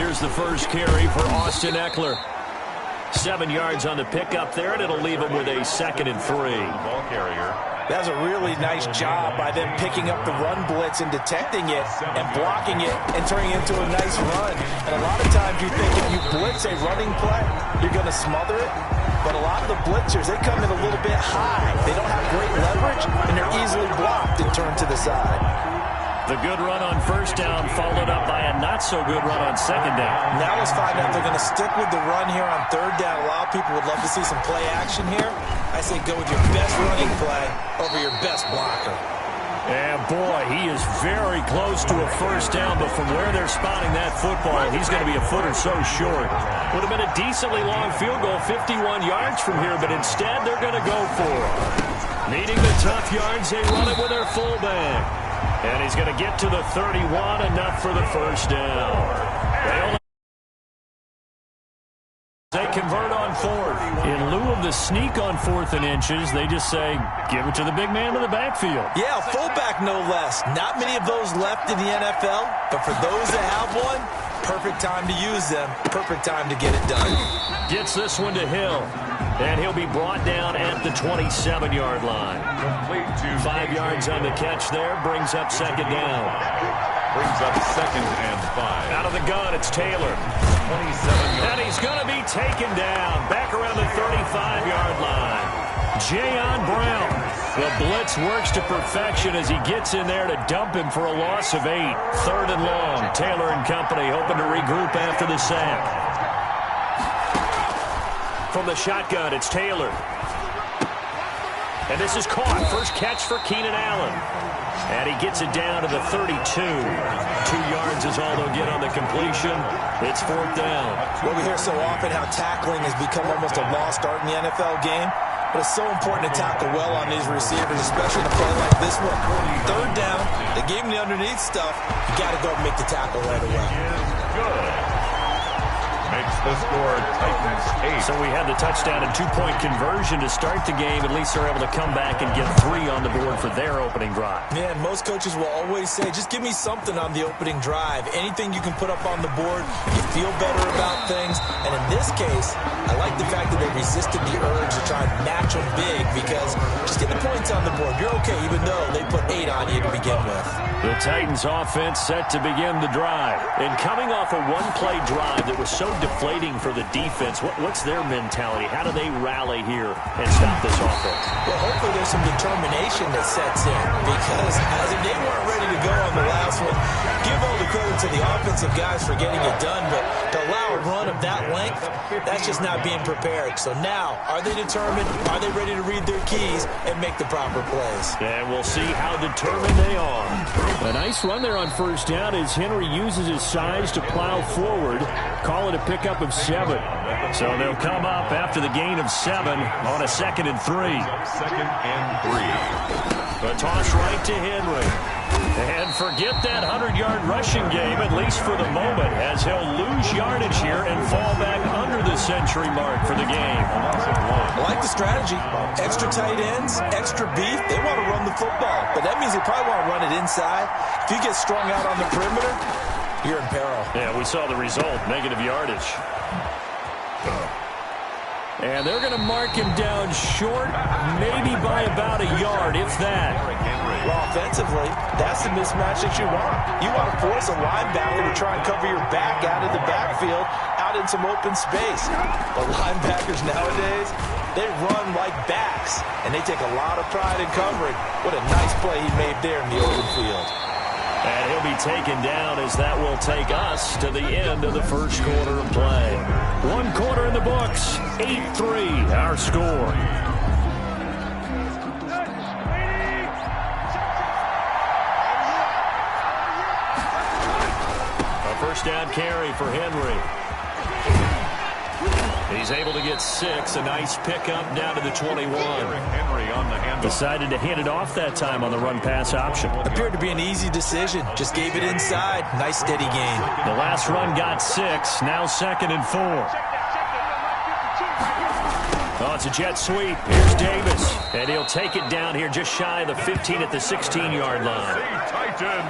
Here's the first carry for Austin Eckler. 7 yards on the pickup there, and it'll leave him with a 2nd and 3. Ball carrier. That was a really nice job by them picking up the run blitz and detecting it and blocking it and turning it into a nice run. And a lot of times you think if you blitz a running play, you're going to smother it. But a lot of the blitzers, they come in a little bit high. They don't have great leverage, and they're easily blocked and turned to the side. The good run on first down followed up by a not-so-good run on second down. Now let's find out if they're going to stick with the run here on third down. A lot of people would love to see some play action here. I say go with your best running play over your best blocker. And boy, he is very close to a first down, but from where they're spotting that football, he's going to be a foot or so short. Would have been a decently long field goal, 51 yards from here, but instead they're going to go for it. Needing the tough yards, they run it with their fullback. And he's going to get to the 31, enough for the first down. They convert on 4th. In lieu of the sneak on 4th and inches, they just say, give it to the big man in the backfield. Yeah, fullback no less. Not many of those left in the NFL, but for those that have one, perfect time to use them. Perfect time to get it done. Gets this one to Hill. And he'll be brought down at the 27-yard line. 5 yards on the catch there. Brings up 2nd down. Brings up 2nd and 5. Out of the gun, it's Taylor. 27 yards. And he's going to be taken down. Back around the 35-yard line. Jayon Brown. The blitz works to perfection as he gets in there to dump him for a loss of 8. 3rd and long. Taylor and company hoping to regroup after the sack. From the shotgun, it's Taylor. And this is caught. First catch for Keenan Allen. And he gets it down to the 32. 2 yards is all they'll get on the completion. It's 4th down. Well, we hear so often how tackling has become almost a lost art in the NFL game. But it's so important to tackle well on these receivers, especially in a play like this one. 3rd down, they gave him the underneath stuff. You got to go and make the tackle right away. Good. Makes the score Titans 8. So we had the touchdown and 2-point conversion to start the game. At least they're able to come back and get 3 on the board for their opening drive. Man, most coaches will always say, just give me something on the opening drive. Anything you can put up on the board, you feel better about things. And in this case, I like the fact that they resisted the urge to try and match them big, because just get the points on the board. You're okay, even though they put 8 on you to begin with. The Titans offense set to begin the drive. And coming off a one-play drive that was so deflating for the defense, what's their mentality? How do they rally here and stop this offense? Well, hopefully there's some determination that sets in, because as if they weren't ready to go on the last one, give all the credit to the offensive guys for getting it done, but to allow a run of that length, that's just not being prepared. So now, are they determined? Are they ready to read their keys and make the proper plays? And we'll see how determined they are. A nice run there on first down as Henry uses his size to plow forward. Call it a pickup of 7. So they'll come up after the gain of 7 on a 2nd and 3. 2nd and 3. A toss right to Henry. And forget that 100-yard rushing game, at least for the moment, as he'll lose yardage here and fall back under the century mark for the game. I like the strategy. Extra tight ends, extra beef. They want to run the football, but that means they probably want to run it inside. If you get strung out on the perimeter, you're in peril. Yeah, we saw the result, negative yardage. And they're going to mark him down short, maybe by about a yard, if that. Well, offensively, that's the mismatch that you want. You want to force a linebacker to try and cover your back out of the backfield, out in some open space. But linebackers nowadays, they run like backs, and they take a lot of pride in covering. What a nice play he made there in the open field. And he'll be taken down as that will take us to the end of the first quarter of play. 1 quarter in the books, 8-3 our score. A first down carry for Henry. He's able to get 6. A nice pickup down to the 21. Henry on the handle. Decided to hand it off that time on the run-pass option. Appeared to be an easy decision. Just gave it inside. Nice steady gain. The last run got 6. Now 2nd and 4. Oh, it's a jet sweep. Here's Davis. And he'll take it down here just shy of the 15 at the 16-yard line. Titan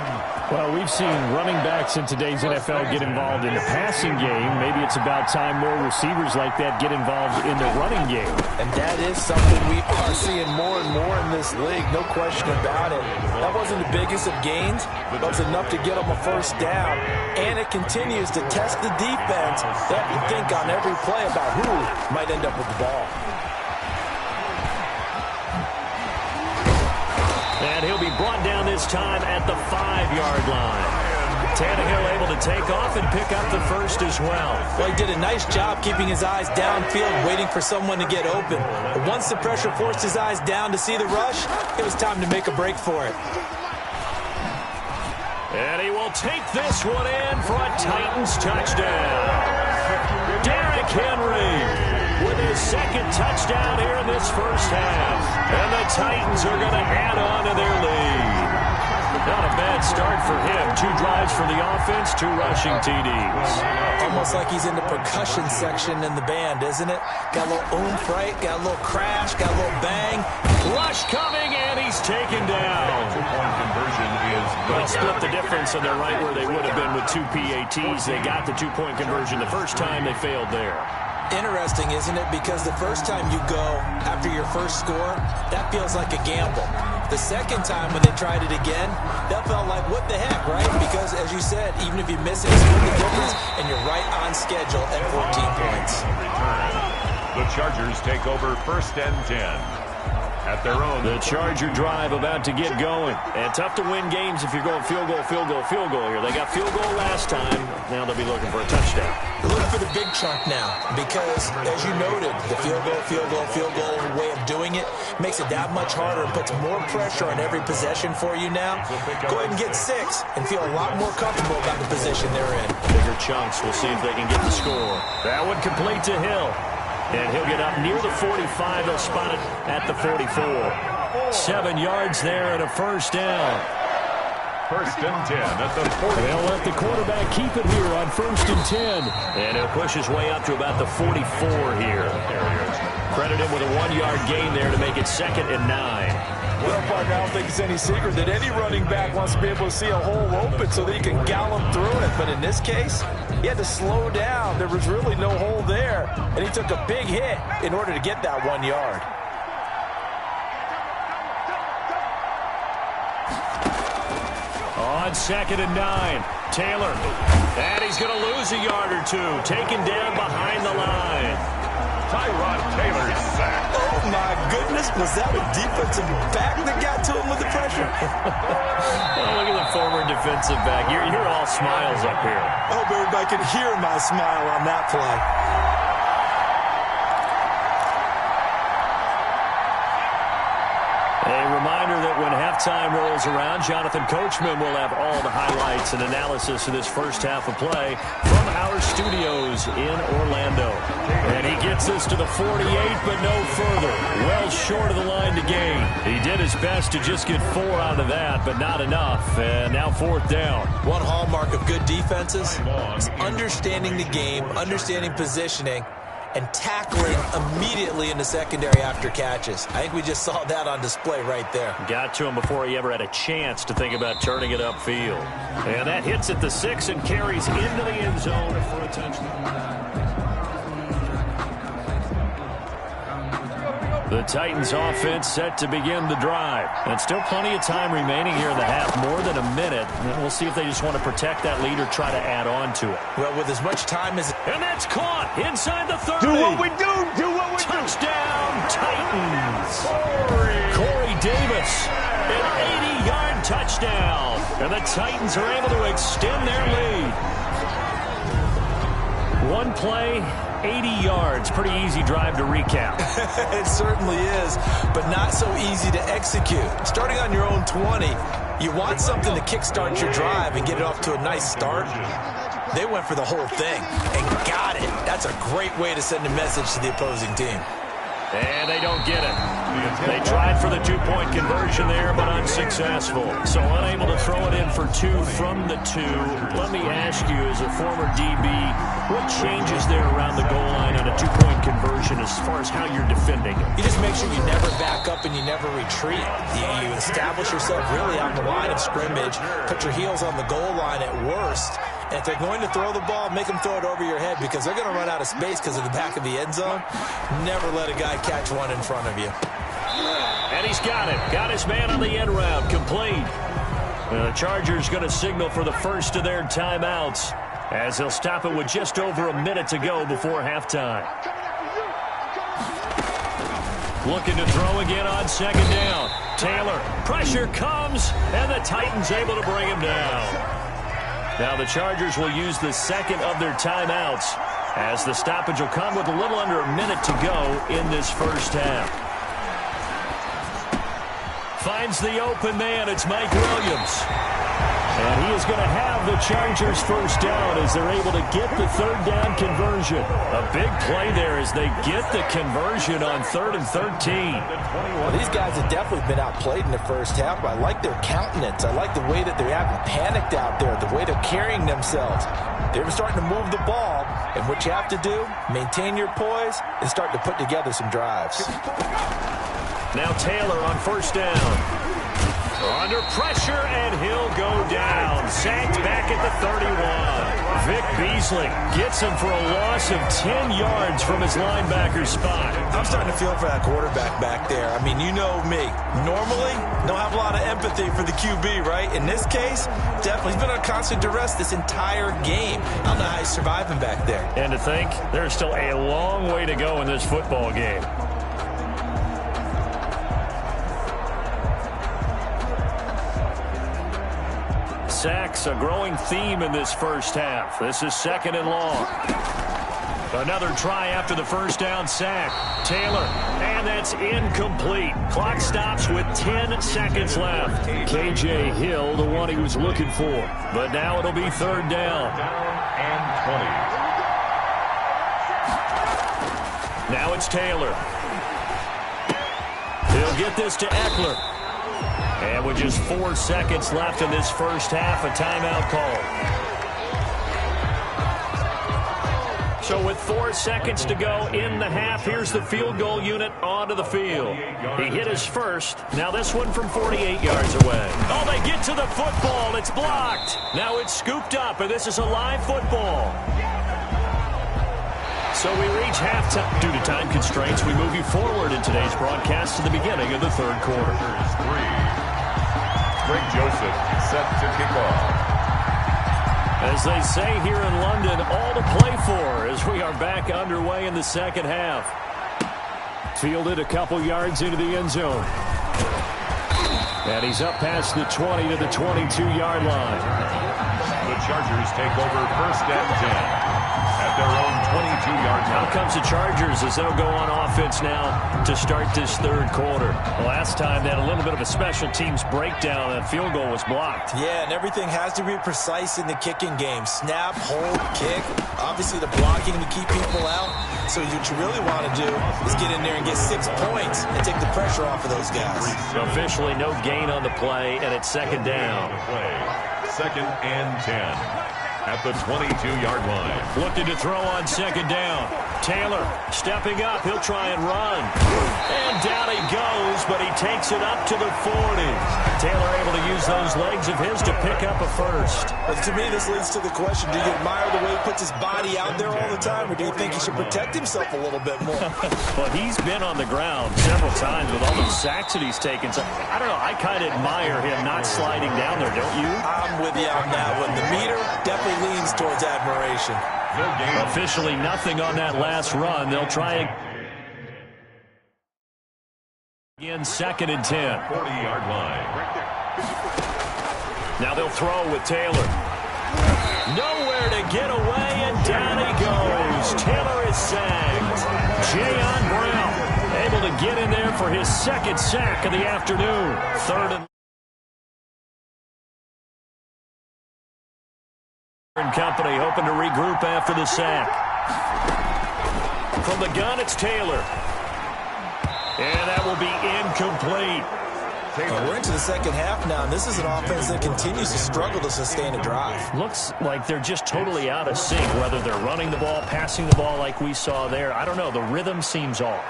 Well, we've seen running backs in today's NFL get involved in the passing game. Maybe it's about time more receivers like that get involved in the running game. And that is something we are seeing more and more in this league, no question about it. That wasn't the biggest of gains, but it was enough to get them a first down. And it continues to test the defense. They have to think on every play about who might end up with the ball. And he'll be brought down this time at the 5-yard line. Tannehill able to take off and pick up the first as well. Well, he did a nice job keeping his eyes downfield, waiting for someone to get open. But once the pressure forced his eyes down to see the rush, it was time to make a break for it. And he will take this one in for a Titans touchdown. Derrick Henry with his second touchdown here in this first half. And the Titans are going to add on to their lead. Not a bad start for him. 2 drives for the offense, 2 rushing TDs. Almost like he's in the percussion section in the band, isn't it? Got a little oomph, right? Got a little crash, got a little bang. Rush coming, and he's taken down. Two-point conversion is But split the difference, and they're right where they would have been with 2 PATs. They got the 2-point conversion the first time. They failed there. Interesting, isn't it? Because the first time you go after your first score, that feels like a gamble. The second time when they tried it again, that felt like, what the heck, right? Because, as you said, even if you miss it, it's the difference, and you're right on schedule at 14 points. The Chargers take over 1st and 10. At their own. The Charger drive about to get going. And tough to win games if you're going field goal, field goal, field goal here. They got field goal last time. Now they'll be looking for a touchdown. They're looking for the big chunk now because, as you noted, the field goal way of doing it makes it that much harder and puts more pressure on every possession for you now. Go ahead and get 6 and feel a lot more comfortable about the position they're in. Bigger chunks. We'll see if they can get the score. That one complete to Hill. And he'll get up near the 45. They'll spot it at the 44. 7 yards there and a first down. 1st and 10 at the 40. They'll let the quarterback keep it here on 1st and 10. And he'll push his way up to about the 44 here. Credit him with a 1-yard gain there to make it 2nd and 9. Well, partner, I don't think it's any secret that any running back wants to be able to see a hole open so that he can gallop through it. But in this case, he had to slow down. There was really no hole there. And he took a big hit in order to get that 1 yard. On 2nd and 9, Taylor. And he's going to lose a yard or 2. Taken down behind the line. Tyrod Taylor's sack. Oh, my goodness. Was that a defensive back that got to him with the pressure? Oh, look at the former defensive back. You're all smiles up here. I hope everybody can hear my smile on that play. A reminder that when halftime rolls around, Jonathan Coachman will have all the highlights and analysis of this first half of play from our studios in Orlando. And he gets us to the 48, but no further. Well short of the line to gain. He did his best to just get 4 out of that, but not enough. And now 4th down. One hallmark of good defenses is understanding the game, understanding positioning, and tackling immediately in the secondary after catches. I think we just saw that on display right there. Got to him before he ever had a chance to think about turning it upfield. And that hits at the 6 and carries into the end zone for a touchdown. The Titans offense set to begin the drive. And still plenty of time remaining here in the half, more than a minute. And we'll see if they just want to protect that lead or try to add on to it. Well, with as much time as... And that's caught inside the 30. Do what we do. Do what we do. Touchdown, Titans. Corey Davis, an 80-yard touchdown. And the Titans are able to extend their lead. One play, 80 yards. Pretty easy drive to recap. It certainly is, but not so easy to execute. Starting on your own 20, you want something to kickstart your drive and get it off to a nice start. They went for the whole thing and got it. That's a great way to send a message to the opposing team. And they don't get it. They tried for the two-point conversion there, but unsuccessful. So unable to throw it in for two from the two. Let me ask you, as a former DB, what changes there around the goal line on a two-point conversion as far as how you're defending it? You just make sure you never back up and you never retreat. You establish yourself really on the line of scrimmage, put your heels on the goal line at worst. And if they're going to throw the ball, make them throw it over your head because they're going to run out of space because of the back of the end zone. Never let a guy catch one in front of you. And he's got it. Got his man on the end route. Complete. The Chargers going to signal for the first of their timeouts as they'll stop it with just over a minute to go before halftime. Looking to throw again on second down. Taylor. Pressure comes, and the Titans able to bring him down. Now the Chargers will use the second of their timeouts as the stoppage will come with a little under a minute to go in this first half. Finds the open man. It's Mike Williams. And he is going to have the Chargers first down as they're able to get the third down conversion. A big play there as they get the conversion on 3rd and 13. Well, these guys have definitely been outplayed in the first half, but I like their countenance. I like the way that they haven't panicked out there, the way they're carrying themselves. They were starting to move the ball, and what you have to do, maintain your poise and start to put together some drives. Now Taylor on first down. Under pressure, and he'll go down. Sacked back at the 31. Vic Beasley gets him for a loss of 10 yards from his linebacker spot. I'm starting to feel for that quarterback back there. I mean, you know me. Normally, don't have a lot of empathy for the QB, right? In this case, definitely. He's been on constant duress this entire game. I don't know how he's surviving back there. And to think, there's still a long way to go in this football game. Sacks, a growing theme in this first half. This is second and long. Another try after the first down sack. Taylor, and that's incomplete. Clock stops with 10 seconds left. K.J. Hill, the one he was looking for. But now it'll be third down. And 20. Now it's Taylor. He'll get this to Eckler. And with just 4 seconds left in this first half, a timeout call. So with 4 seconds to go in the half, here's the field goal unit onto the field. He hit his first. Now this one from 48 yards away. Oh, they get to the football. It's blocked. Now it's scooped up, and this is a live football. So we reach halftime. Due to time constraints, we move you forward in today's broadcast to the beginning of the third quarter. Greg Joseph set to kick off. As they say here in London, all to play for as we are back underway in the second half. Fielded a couple yards into the end zone. And he's up past the 20 to the 22-yard line. The Chargers take over first and 10. At their own 22-yard line. Out comes the Chargers as they'll go on offense now to start this third quarter. Last time they had a little bit of a special teams breakdown. That field goal was blocked. Yeah, and everything has to be precise in the kicking game. Snap, hold, kick. Obviously the blocking to keep people out. So what you really want to do is get in there and get 6 points and take the pressure off of those guys. Officially no gain on the play, and it's second down. Second and 10. At the 22-yard line. Looking to throw on second down. Taylor stepping up. He'll try and run. And down he goes, but he takes it up to the 40. Taylor able to use those legs of his to pick up a first. But to me, this leads to the question, do you admire the way he puts his body out there all the time, or do you think he should protect himself a little bit more? Well, he's been on the ground several times with all those sacks that he's taken. So, I don't know. I kind of admire him not sliding down there, don't you? I'm with you on that one. The meter definitely leans towards admiration. Officially nothing on that last run. They'll try again, second and 10. 40-yard line. Now they'll throw with Taylor. Nowhere to get away, and down he goes. Taylor is sacked. Jayon Brown able to get in there for his second sack of the afternoon. Third and company hoping to regroup after the sack. From the gun, it's Taylor. will be incomplete. We're into the second half now, and this is an offense that continues to struggle to sustain a drive. Looks like they're just totally out of sync, whether they're running the ball, passing the ball like we saw there. I don't know. The rhythm seems off.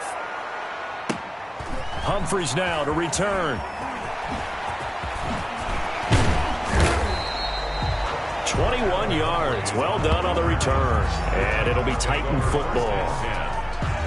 Humphries now to return. 21 yards. Well done on the return. And it'll be Titan football.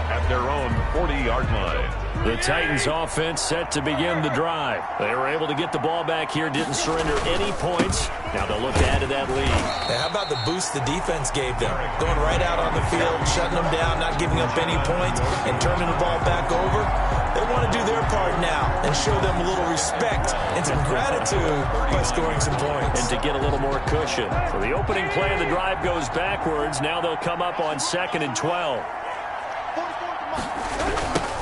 At their own 40-yard line. The Titans offense set to begin the drive. They were able to get the ball back here, didn't surrender any points. Now they'll look to add to that lead. Hey, how about the boost the defense gave them? Going right out on the field, shutting them down, not giving up any points, and turning the ball back over. They want to do their part now and show them a little respect and some gratitude by scoring some points. And to get a little more cushion. So the opening play of the drive goes backwards. Now they'll come up on 2nd and 12.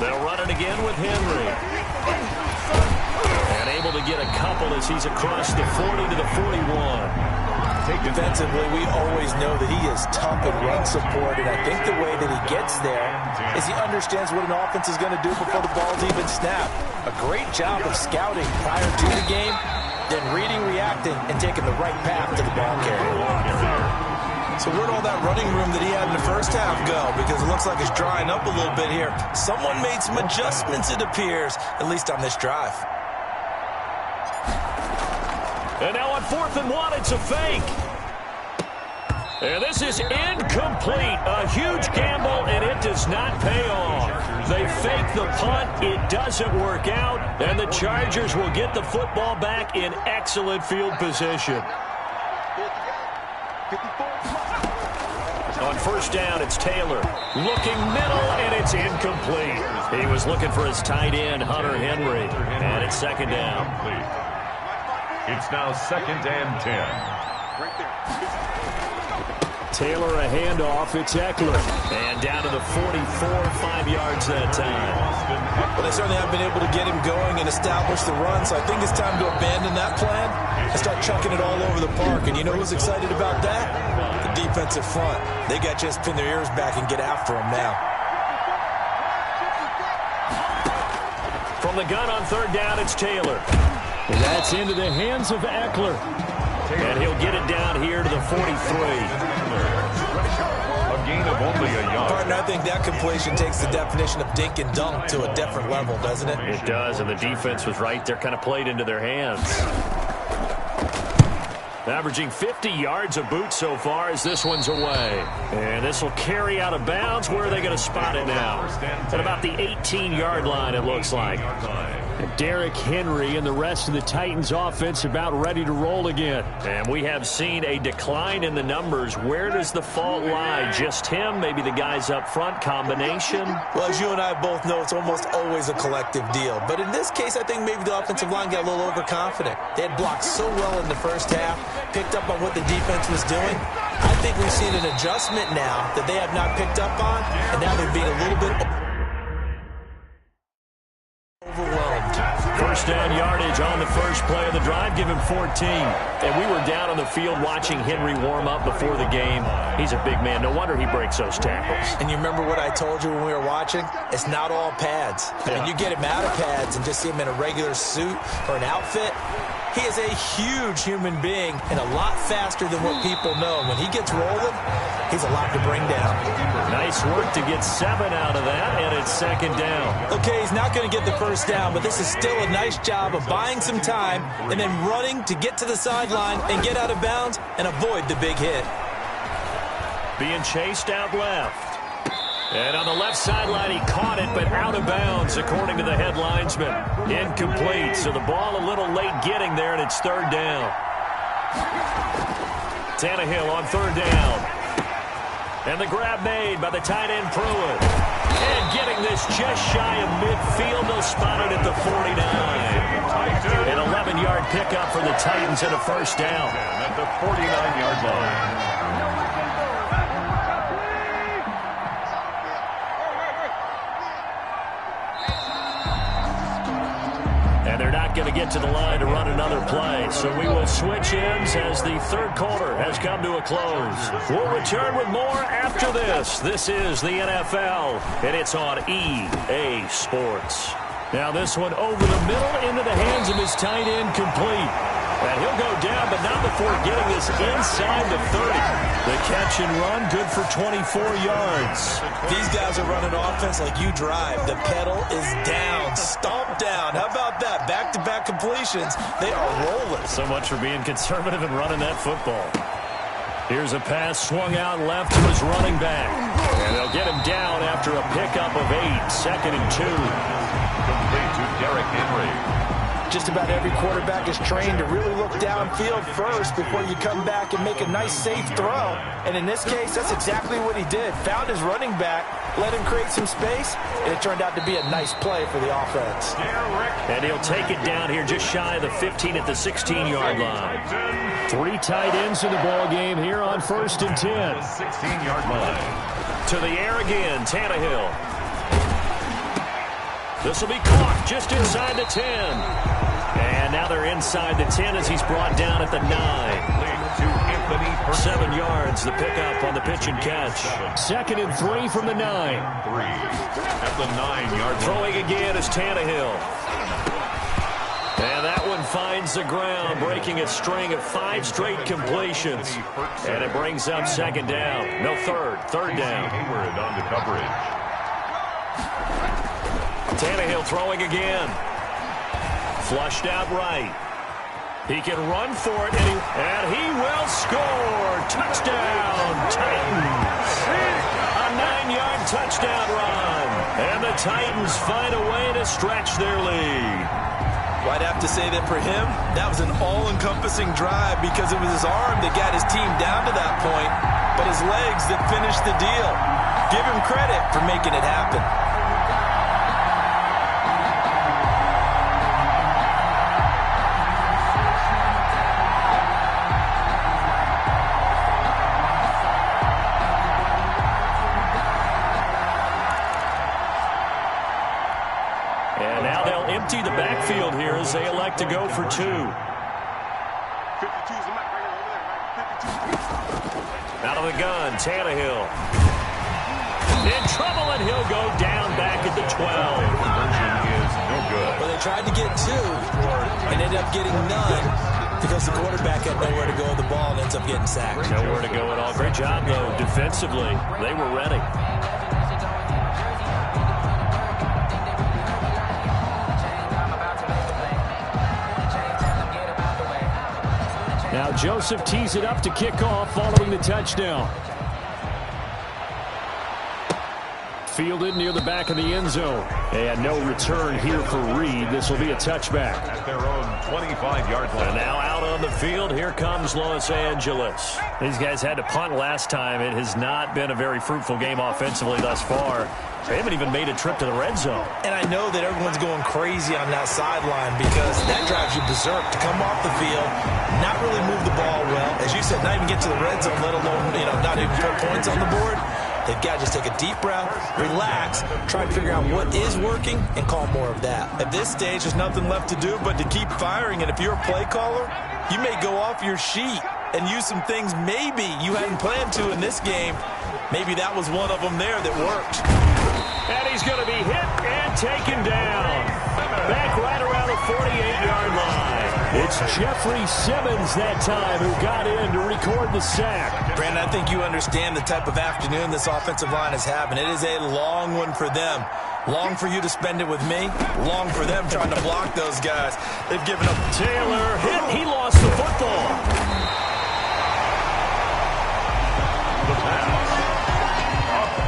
They'll run it again with Henry. And able to get a couple as he's across the 40 to the 41. Defensively, we always know that he is tough in run support, and I think the way that he gets there is he understands what an offense is going to do before the ball's even snapped. A great job of scouting prior to the game, then reading, reacting, and taking the right path to the ball carrier. So where'd all that running room that he had in the first half go? Because it looks like it's drying up a little bit here. Someone made some adjustments, it appears, at least on this drive. And now on 4th and 1, it's a fake. And this is incomplete. A huge gamble, and it does not pay off. They fake the punt. It doesn't work out. And the Chargers will get the football back in excellent field position. On 1st down, it's Taylor. Looking middle, and it's incomplete. He was looking for his tight end, Hunter Henry. And it's 2nd down. It's now 2nd and 10. Taylor a handoff. It's Eckler. And down to the 44, 5 yards that time. Well, they certainly haven't been able to get him going and establish the run, so I think it's time to abandon that plan and start chucking it all over the park. And you know who's excited about that? The defensive front. They got to just pin their ears back and get after him now. From the gun on 3rd down, it's Taylor. That's into the hands of Eckler. And he'll get it down here to the 43. A gain of only a yard. Partner, I think that completion takes the definition of dink and dunk to a different level, doesn't it? It does, and the defense was right there, kind of played into their hands. Averaging 50 yards a boot so far as this one's away. And this will carry out of bounds. Where are they going to spot it now? At about the 18-yard line, it looks like. Derrick Henry and the rest of the Titans offense about ready to roll again. And we have seen a decline in the numbers. Where does the fault lie? Just him? Maybe the guys up front? Combination? Well, as you and I both know, it's almost always a collective deal. But in this case, I think maybe the offensive line got a little overconfident. They had blocked so well in the first half, picked up on what the defense was doing. I think we've seen an adjustment now that they have not picked up on, and now they're being a little bit overwhelmed. 1st down yardage on the first play of the drive. Give him 14. And we were down on the field watching Henry warm up before the game. He's a big man. No wonder he breaks those tackles. And you remember what I told you when we were watching? It's not all pads. I mean, you get him out of pads and just see him in a regular suit or an outfit. He is a huge human being and a lot faster than what people know. When he gets rolling, he's a lot to bring down. Nice work to get 7 out of that, and it's 2nd down. Okay, he's not going to get the first down, but this is still a nice job of buying some time and then running to get to the sideline and get out of bounds and avoid the big hit. Being chased out left. And on the left sideline, he caught it, but out of bounds, according to the head linesman. Incomplete, so the ball a little late getting there, and it's 3rd down. Tannehill on 3rd down. And the grab made by the tight end Pruitt. And getting this just shy of midfield, they'll spot it at the 49. An 11-yard pickup for the Titans and a 1st down. At the 49-yard line. And they're not going to get to the line to run another play. So we will switch ends as the 3rd quarter has come to a close. We'll return with more after this. This is the NFL, and it's on EA Sports. Now this one over the middle into the hands of his tight end, complete. And he'll go down, but not before getting this inside the 30. The catch and run, good for 24 yards. These guys are running offense like you drive. The pedal is down, stomp down. How about that? Back-to-back completions. They are rolling. So much for being conservative and running that football. Here's a pass swung out left to his running back. And they'll get him down after a pickup of 8, 2nd and 2. Complete to Derrick Henry. Just about every quarterback is trained to really look downfield first before you come back and make a nice, safe throw. And in this case, that's exactly what he did. Found his running back, let him create some space, and it turned out to be a nice play for the offense. And he'll take it down here just shy of the 15 at the 16-yard line. 3 tight ends in the ball game here on 1st and 10. 16-yard line. To the air again, Tannehill. This will be caught just inside the 10. And now they're inside the 10 as he's brought down at the 9. 7 yards, the pickup on the pitch and catch. 2nd and 3 from the 9. 3 at the 9-yard line. Throwing again is Tannehill. And that one finds the ground, breaking a string of 5 straight completions. And it brings up 2nd down. No, third down. Hayward on the coverage. Tannehill throwing again. Flushed out right. He can run for it, and he will score. Touchdown, Titans. A 9-yard touchdown run. And the Titans find a way to stretch their lead. Well, I'd have to say that for him, that was an all-encompassing drive because it was his arm that got his team down to that point, but his legs that finished the deal. Give him credit for making it happen. And now they'll empty the backfield here as they elect to go for 2. Out of the gun, Tannehill. In trouble, and he'll go down back at the 12. Conversion is no good. Well, they tried to get 2 and ended up getting none because the quarterback had nowhere to go with the ball and ends up getting sacked. Nowhere to go at all. Great job, though, defensively. They were ready. Now Joseph tees it up to kick off following the touchdown. Fielded near the back of the end zone. And no return here for Reed. This will be a touchback. At their own 25-yard line. And now out on the field, here comes Los Angeles. These guys had to punt last time. It has not been a very fruitful game offensively thus far. They haven't even made a trip to the red zone. And I know that everyone's going crazy on that sideline because that drives you berserk to come off the field, not really move the ball well. As you said, not even get to the red zone, let alone, not even put points on the board. They've got to just take a deep breath, relax, try to figure out what is working, and call more of that. At this stage, there's nothing left to do but to keep firing. And if you're a play caller, you may go off your sheet and use some things maybe you hadn't planned to in this game. Maybe that was one of them there that worked. And he's going to be hit and taken down. Back right around the 48-yard line. It's Jeffrey Simmons that time who got in to record the sack. Brandon, I think you understand the type of afternoon this offensive line is having. It is a long one for them. Long for you to spend it with me. Long for them trying to block those guys. They've given up. Taylor hit. He lost the football. The pass.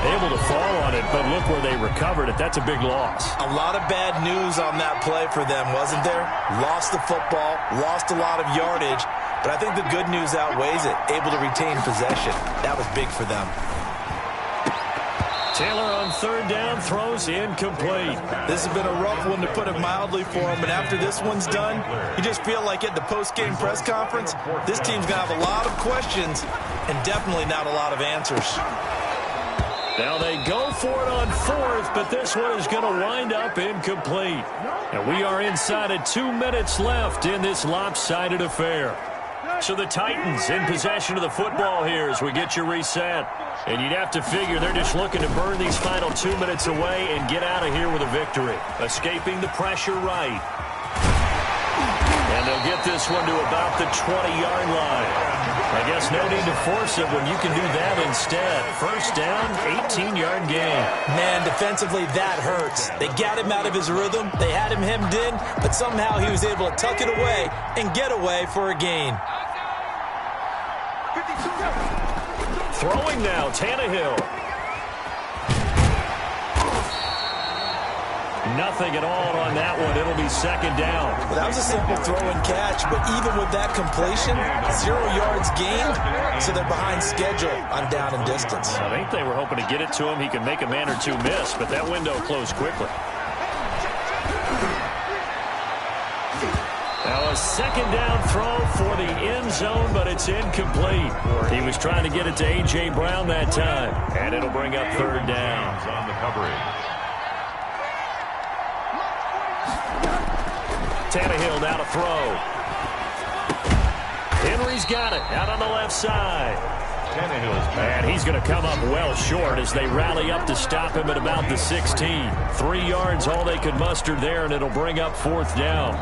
Able to fall on it, but look where they recovered it. That's a big loss. A lot of bad news on that play for them, wasn't there? Lost the football, lost a lot of yardage, but I think the good news outweighs it. Able to retain possession. That was big for them. Taylor on 3rd down, throws incomplete. This has been a rough one to put it mildly for him, and after this one's done, you just feel like at the post-game press conference, this team's going to have a lot of questions and definitely not a lot of answers. Now they go for it on 4th, but this one is going to wind up incomplete. And we are inside of 2 minutes left in this lopsided affair. So the Titans in possession of the football here as we get you reset. And you'd have to figure they're just looking to burn these final 2 minutes away and get out of here with a victory. Escaping the pressure right. And they'll get this one to about the 20-yard line. I guess no need to force it when you can do that instead. First down, 18-yard gain. Man, defensively, that hurts. They got him out of his rhythm. They had him hemmed in, but somehow he was able to tuck it away and get away for a gain. Throwing now, Tannehill. Nothing at all on that one. It'll be second down. Well, that was a simple throw and catch, but even with that completion, 0 yards gained, so they're behind schedule on down and distance. I think they were hoping to get it to him. He could make a man or two miss, but that window closed quickly. Now a second down throw for the end zone, but it's incomplete. He was trying to get it to A.J. Brown that time, and it'll bring up third down. On the coverage. Tannehill now to throw. Henry's got it out on the left side. And he's going to come up well short as they rally up to stop him at about the 16. 3 yards all they could muster there, and it'll bring up fourth down.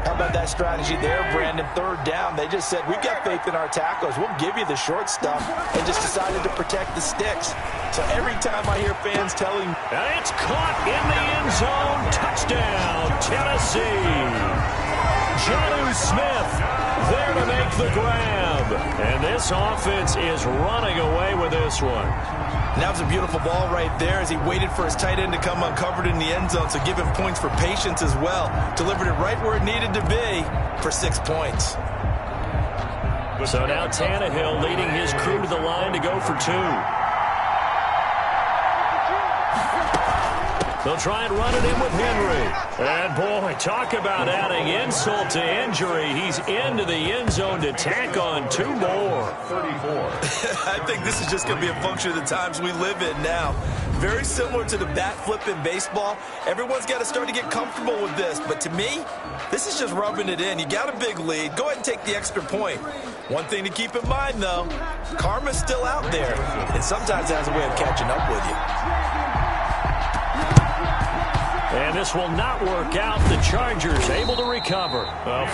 How about that strategy there, Brandon? Third down, they just said, we've got faith in our tacklers. We'll give you the short stuff, and just decided to protect the sticks. So every time I hear fans telling... And it's caught in the end zone. Touchdown, Tennessee. Jonnu Smith there to make the grab. And this offense is running away with this one. And that was a beautiful ball right there as he waited for his tight end to come uncovered in the end zone, so give him points for patience as well. Delivered it right where it needed to be for 6 points. So now Tannehill leading his crew to the line to go for 2. They'll try and run it in with Henry. And, boy, talk about adding insult to injury. He's into the end zone to tack on 2 more. 34. I think this is just going to be a function of the times we live in now. Very similar to the bat flip in baseball. Everyone's got to start to get comfortable with this. But to me, this is just rubbing it in. You got a big lead. Go ahead and take the extra point. One thing to keep in mind, though, karma's still out there. And sometimes it has a way of catching up with you. And this will not work out. The Chargers able to recover.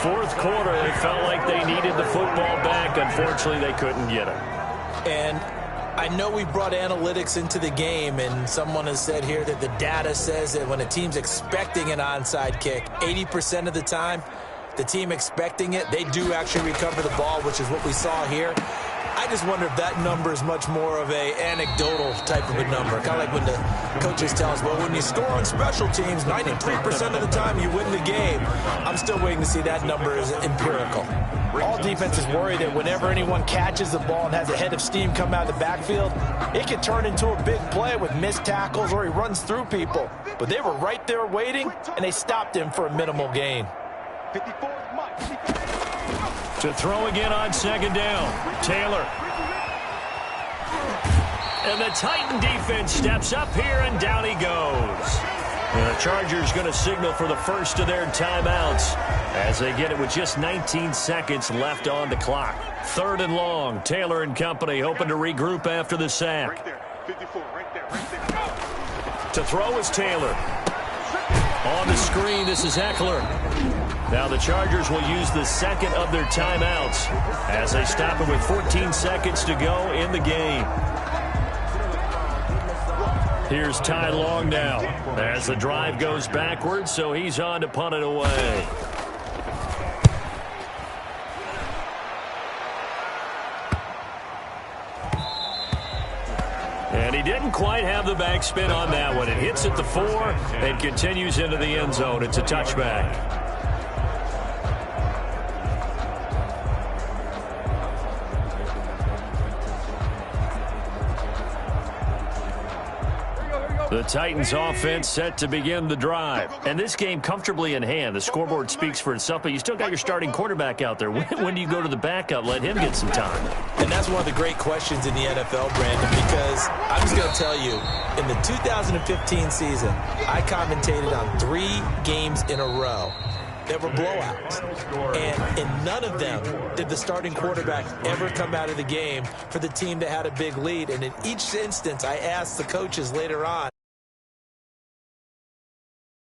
Fourth quarter, they felt like they needed the football back. Unfortunately, they couldn't get it. And I know we brought analytics into the game, and someone has said here that the data says that when a team's expecting an onside kick, 80% of the time, the team expecting it, they do actually recover the ball, which is what we saw here. I just wonder if that number is much more of a anecdotal type of a number. Kind of like when the coaches tell us, well, when you score on special teams, 93% of the time you win the game. I'm still waiting to see that number is empirical. All defenses worry that whenever anyone catches the ball and has a head of steam come out of the backfield, it can turn into a big play with missed tackles or he runs through people. But they were right there waiting, and they stopped him for a minimal gain. To throw again on second down. Taylor. And the Titan defense steps up here, and down he goes. And the Chargers going to signal for the first of their timeouts as they get it with just 19 seconds left on the clock. Third and long. Taylor and company hoping to regroup after the sack. Right there. 54, right there. To throw is Taylor. On the screen, this is Eckler. Now the Chargers will use the second of their timeouts as they stop it with 14 seconds to go in the game. Here's Ty Long now as the drive goes backwards, so he's on to punt it away. And he didn't quite have the backspin on that one. It hits at the 4 and continues into the end zone. It's a touchback. The Titans offense set to begin the drive. And this game comfortably in hand. The scoreboard speaks for itself, but you still got your starting quarterback out there. When do you go to the backup? Let him get some time. And that's one of the great questions in the NFL, Brandon, because I'm just going to tell you, in the 2015 season, I commentated on 3 games in a row that were blowouts. And in none of them did the starting quarterback ever come out of the game for the team that had a big lead. And in each instance, I asked the coaches later on,